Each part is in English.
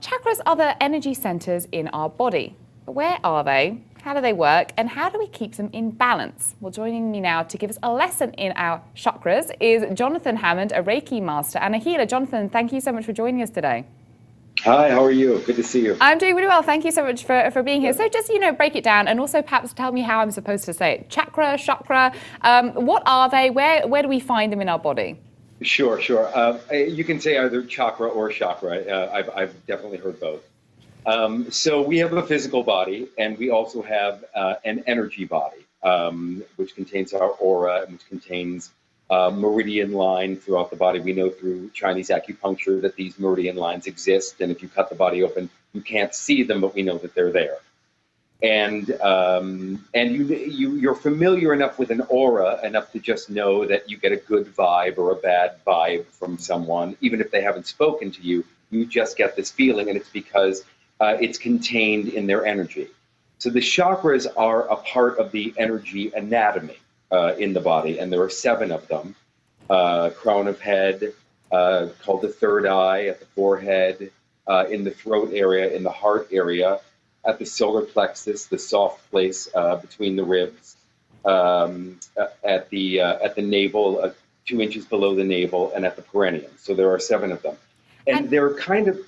Chakras are the energy centers in our body. Where are they? How do they work? And how do we keep them in balance? Well, joining me now to give us a lesson in our chakras is Jonathan Hammond, a Reiki master and a healer. Jonathan, thank you so much for joining us today. Hi, how are you? Good to see you. I'm doing really well. Thank you so much for being here. So just, break it down and also perhaps tell me how I'm supposed to say it. Chakra. What are they? Where do we find them in our body? Sure. You can say either chakra or chakra. I've definitely heard both. So we have a physical body, and we also have an energy body, which contains our aura, which contains meridian line throughout the body. We know through Chinese acupuncture that these meridian lines exist, and if you cut the body open, you can't see them, but we know that they're there. And you're familiar enough with an aura enough to just know that you get a good vibe or a bad vibe from someone, even if they haven't spoken to you. You just get this feeling, and it's because it's contained in their energy. So the chakras are a part of the energy anatomy in the body, and there are 7 of them. Crown of head, called the third eye, at the forehead, in the throat area, in the heart area, at the solar plexus, the soft place between the ribs, at the navel, 2 inches below the navel, and at the perineum. So there are 7 of them, and they're kind of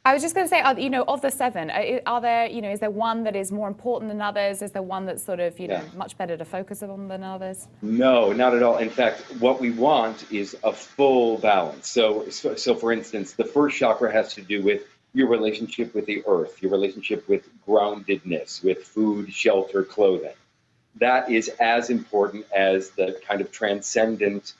I was just going to say, of the 7, are there, is there one that is more important than others? Is there one that's sort of, much better to focus on than others? No, not at all. In fact, what we want is a full balance. So for instance, the first chakra has to do with your relationship with the earth, your relationship with groundedness, with food, shelter, clothing. That is as important as the kind of transcendent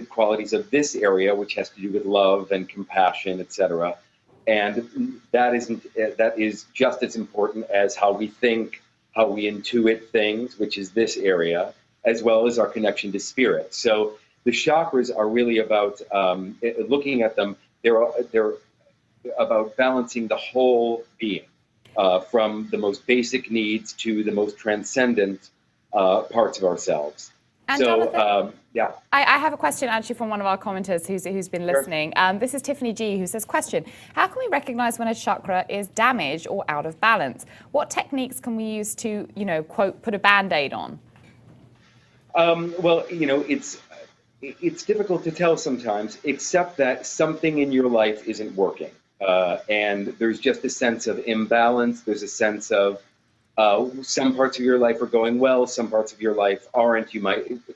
qualities of this area, which has to do with love and compassion, etc. And that is just as important as how we think, how we intuit things, which is this area, as well as our connection to spirit. So the chakras are really about looking at them. They're about balancing the whole being, from the most basic needs to the most transcendent parts of ourselves. And so, Jonathan, I have a question actually from one of our commenters who's been listening. Sure. This is Tiffany G, who says, question, how can we recognize when a chakra is damaged or out of balance? What techniques can we use to, quote, put a Band-Aid on? Well, it's difficult to tell sometimes, except that something in your life isn't working. And there's just a sense of imbalance. There's a sense of some parts of your life are going well, some parts of your life aren't.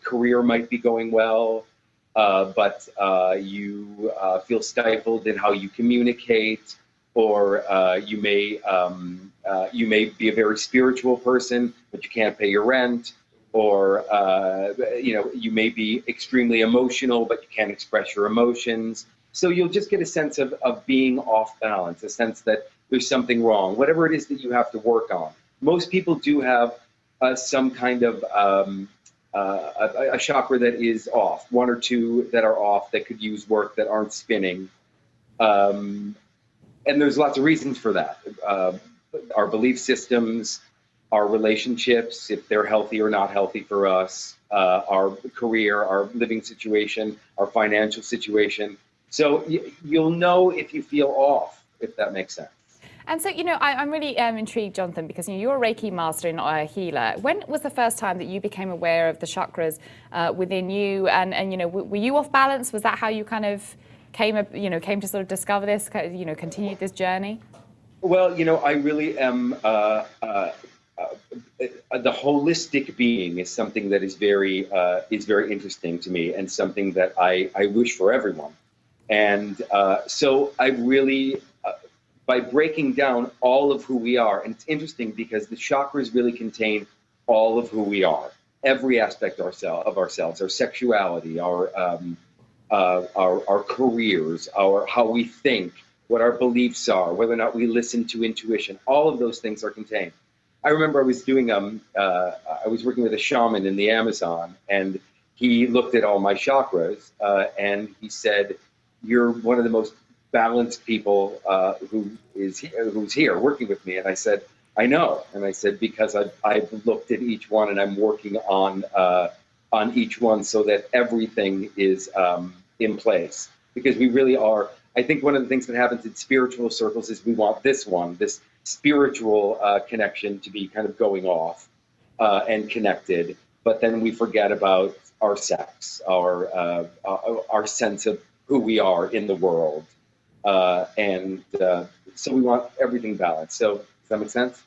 Career might be going well, but you feel stifled in how you communicate, or you may be a very spiritual person, but you can't pay your rent, or you may be extremely emotional, but you can't express your emotions. So you'll just get a sense of being off balance, a sense that there's something wrong, whatever it is that you have to work on. Most people do have some kind of a chakra that is off, 1 or 2 that are off that could use work, that aren't spinning. And there's lots of reasons for that. Our belief systems, our relationships, if they're healthy or not healthy for us, our career, our living situation, our financial situation. So you'll know if you feel off, if that makes sense. And so, I'm really intrigued, Jonathan, because you're a Reiki master and a healer. When was the first time that you became aware of the chakras within you? And were you off balance? Was that how you kind of came to sort of discover this, continued this journey? Well, I really am. The holistic being is something that is very interesting to me, and something that I wish for everyone. And so I really. By breaking down all of who we are. And it's interesting because the chakras really contain all of who we are, every aspect of ourselves, our sexuality, our careers, how we think, what our beliefs are, whether or not we listen to intuition. All of those things are contained. I remember I was working with a shaman in the Amazon, and he looked at all my chakras, and he said, "You're one of the most balanced people who's here working with me." And I said, "I know." And I said, because I've looked at each one, and I'm working on each one so that everything is in place. Because we really are I think one of the things that happens in spiritual circles is we want this spiritual connection to be kind of going off and connected, but then we forget about our sex, our sense of who we are in the world, and so we want everything balanced. So does that make sense?